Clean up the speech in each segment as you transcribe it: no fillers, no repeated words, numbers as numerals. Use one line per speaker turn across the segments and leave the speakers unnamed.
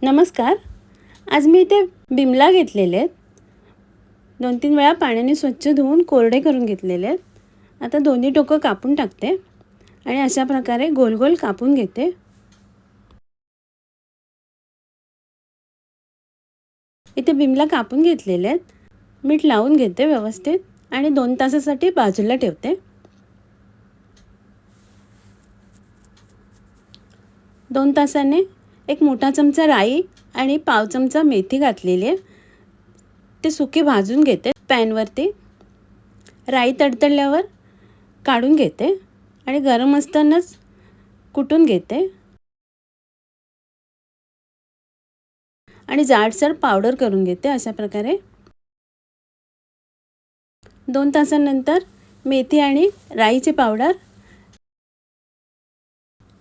नमस्कार. आज मी इथे बिमला घेतलेले आहेत. 2-3 वेळा पाण्याने स्वच्छ धुवून कोरडे करून घेतलेले आहेत. आता दोन्ही टोकं कापून टाकते आणि अशा प्रकारे गोल गोल कापून घेते. इथे बिमला कापून घेतलेले आहेत. मीठ लावून घेते व्यवस्थित आणि 2 तासासाठी बाजूला ठेवते. 2 तासाने एक मोठा चमचा राई आणि पाव चमचा मेथी घातलेली आहे. ते सुके भाजून घेते पॅनवरती. राई तडतडल्यावर काढून घेते आणि गरम असतानाच कुटून घेते आणि जाडसर पावडर करून घेते. अशा प्रकारे 2 तासानंतर मेथी आणि राईची पावडर,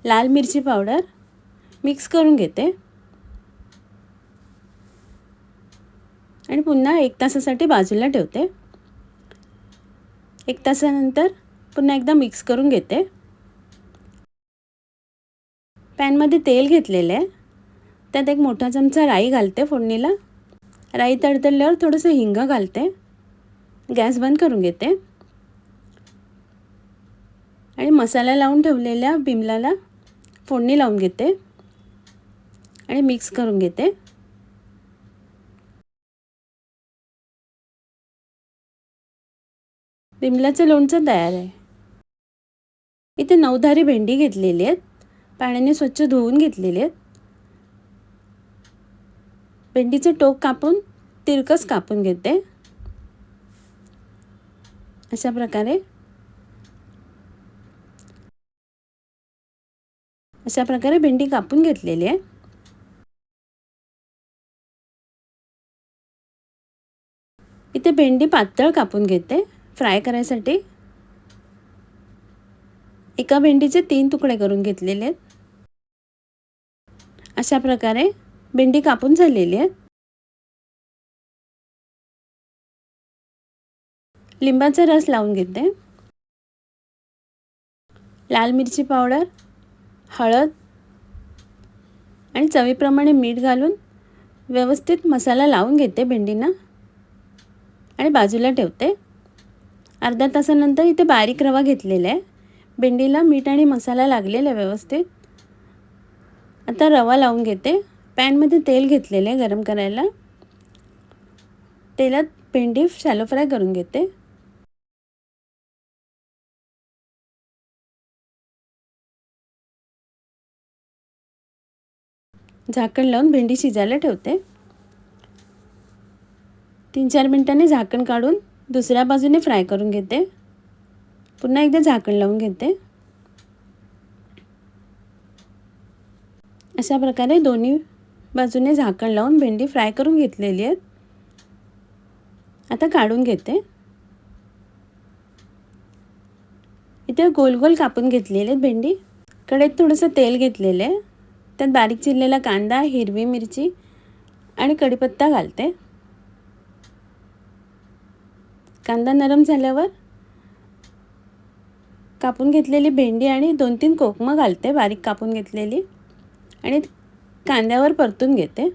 लाल मिरची पावडर मिक्स करून घेते आणि पुन्हा 1 तासासाठी बाजूला ठेवते. 1 तासानंतर पुन्हा एकदा मिक्स करून घेते. पॅनमध्ये तेल घेतलेले आहे. त्यात एक मोठा चमचा राई घालते फोडणीला. राई तडतडल्यावर थोडंसं हिंग घालते. गॅस बंद करून घेते आणि मसाला लावून ठेवलेल्या बिमलाला फोडणी लावून घेते आणि मिक्स करून घेते. बिमलाचं लोणचं तयार आहे. इथे 9 धारी भेंडी घेतलेली आहेत. पाण्याने स्वच्छ धुवून घेतलेली आहेत. भेंडीचं टोक कापून तिरकस कापून घेते. अशा प्रकारे भेंडी कापून घेतलेली आहे. इथे भेंडी पातळ कापून घेते फ्राय करायसाठी. एका भेंडीचे 3 तुकडे करून घेतलेले आहेत. अशा प्रकारे भेंडी कापून झालेली आहे. लिंबाचा रस लावून घेते. लाल मिरची पावडर, हळद आणि चवीप्रमाणे मीठ घालून व्यवस्थित मसाला लावून घेते भेंडींना आणि बाजूला ठेवते. अर्ध्या तासानंतर इथे बारीक रवा घेतलेला आहे. भेंडीला मीठ आणि मसाला लागलेला आहे व्यवस्थित. आता रवा लावून घेते. पॅनमध्ये तेल घेतलेले आहे गरम करायला. तेलात भेंडी शॅलो फ्राय करून घेते. झाकण लावून भेंडी शिजायला ठेवते. 3-4 मिनिटांनी झाकण काढून दुसऱ्या बाजूने फ्राय करून घेते. पुन्हा एकदा झाकण लावून घेते. अशा प्रकारे दोन्ही बाजूने झाकण लावून भेंडी फ्राय करून घेतलेली आहे. आता काढून घेते. इथे गोल गोल कापून घेतलेले आहेत भेंडी. कढईत थोडंसं तेल घेतलेलं आहे. त्यात बारीक चिरलेला कांदा, हिरवी मिरची आणि कढीपत्ता घालते. कांदा नरम झाल्यावर कापून घेतलेली भेंडी आणि 2-3 कोकमं घालते बारीक कापून घेतलेली आणि कांद्यावर परतून घेते.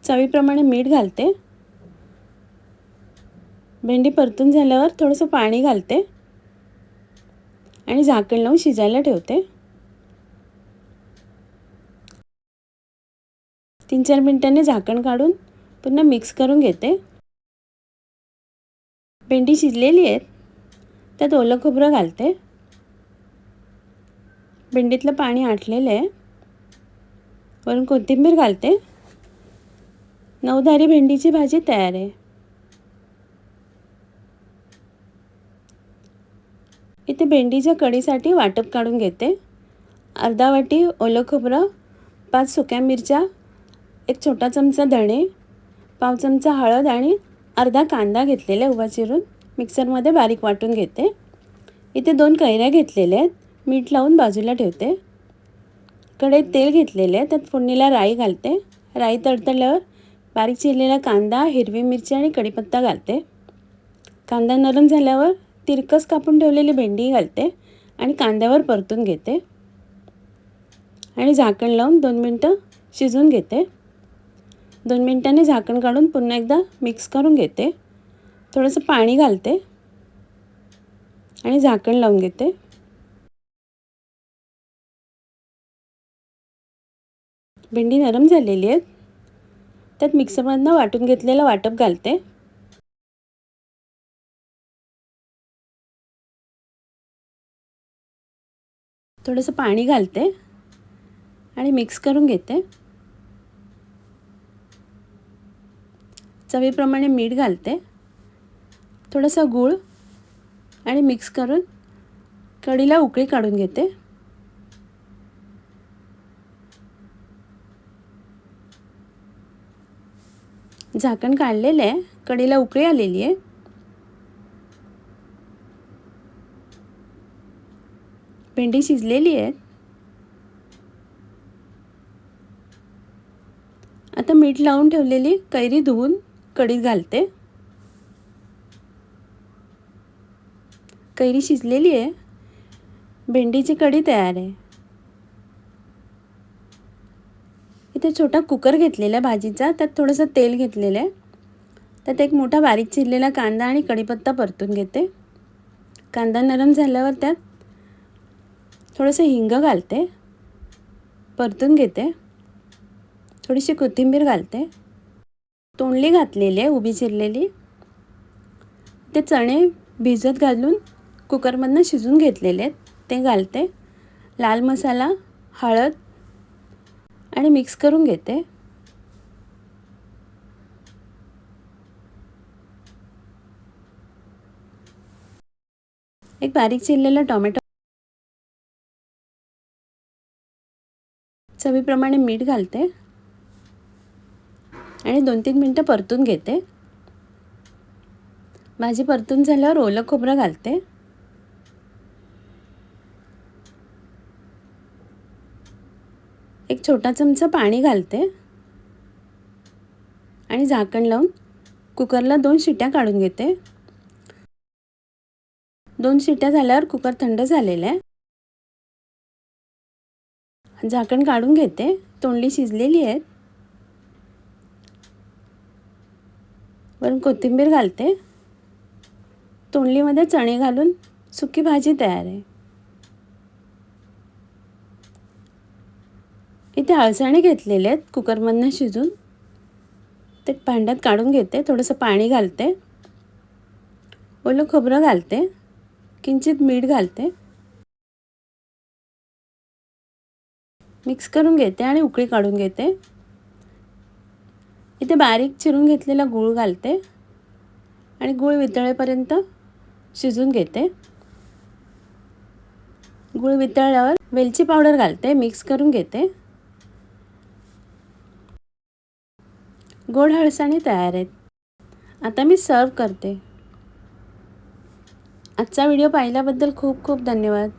चवीप्रमाणे मीठ घालते. भेंडी परतून झाल्यावर थोडंसं पाणी घालते आणि झाकण लावून शिजायला ठेवते. 3-4 मिनिटांनी झाकण काढून पुन्हा मिक्स करून घेते. भेंडी शिजलेली आहेत. त्यात ओलं खोबरं घालते. भेंडीतलं पाणी आटलेलं आहे. वरून कोथिंबीर घालते. 9 धारी भेंडीची भाजी तयार आहे. इथे भेंडीच्या कढीसाठी वाटप काढून घेते. अर्धा वाटी ओलं खोबरं, 5 सुक्या मिरच्या, एक छोटा चमचा धणे, पाव चमचा हळद आणि अर्धा कांदा घेतलेला उभा चिरून मिक्सरमध्ये बारीक वाटून घेते. इथे 2 कैऱ्या घेतलेल्या आहेत. मीठ लावून बाजूला ठेवते. कढईत तेल घेतलेले आहे. त्यात फोडणीला राई घालते. राई तडतडल्यावर बारीक चिरलेला कांदा, हिरवी मिरची आणि कढीपत्ता घालते. कांदा नरम झाल्यावर तिरकस कापून ठेवलेली भेंडी घालते आणि कांद्यावर परतून घेते. आणि झाकण लावून 2 मिनटं शिजवून घेते. 2 मिनटांनी झाकण काढून पुन्हा एकदा मिक्स करून घेते. थोडंसं पाणी घालते आणि झाकण लावून घेते. भेंडी नरम झालेली आहे. त्यात मिक्सरमधनं वाटून घेतलेलं वाटप घालते. थोडंसं पाणी घालते आणि मिक्स करून घेते. चवीप्रमाणे मीठ घालते. थोडंसं गूळ आणि मिक्स करून कढीला उकळी काढून घेते. झाकण काढलेलं आहे. कढीला उकळी आलेली आहे. भेंडी शिजलेली आहे. आता मीठ लावून ठेवलेली कैरी धुवून कढीत घालते. कैरी शिजलेली आहे. भेंडीची कढी तयार आहे. इथे छोटा कुकर घेतलेला आहे भाजीचा. त्यात थोडंसं तेल घेतलेलं आहे. त्यात एक मोठा बारीक चिरलेला कांदा आणि कढीपत्ता परतून घेते. कांदा नरम झाल्यावर त्यात थोडंसं हिंग घालते. परतून घेते. थोडीशी कोथिंबीर घालते. तोंडली घातलेली आहे उभी चिरलेली. ते चणे भिजत घालून कुकरमधनं शिजून घेतलेले आहेत ते घालते. लाल मसाला, हळद आणि मिक्स करून घेते. एक बारीक चिरलेला टोमॅटो, चवीप्रमाणे मीठ घालते आणि 2-3 मिनटं परतून घेते. भाजी परतून झाल्यावर ओलं खोबरं घालते. एक छोटा चमचा पाणी घालते आणि झाकण लावून कुकरला 2 शिट्या काढून घेते. 2 शिट्या झाल्यावर कुकर थंड झालेला आहे. झाकण काढून घेते. तोंडली शिजलेली आहे. वरून कोथिंबीर घालते. तोंडलीमध्ये चणे घालून सुकी भाजी तयार आहे. इथे अळसाणे घेतलेले आहेत कुकरमधनं शिजून. ते भांड्यात काढून घेते. थोडंसं पाणी घालते. ओलं खोबरं घालते. किंचित मीठ घालते. मिक्स करून घेते आणि उकळी काढून घेते. इथे बारीक चिरून घेतलेला गूळ घालते आणि गूळ वितळेपर्यंत शिजून घेते. गूळ वितळल्यावर वेलची पावडर घालते. मिक्स करून घेते. गोड अळसाणे तयार आहेत. आता मी सर्व करते. आजचा व्हिडिओ पाहिल्याबद्दल खूप खूप धन्यवाद.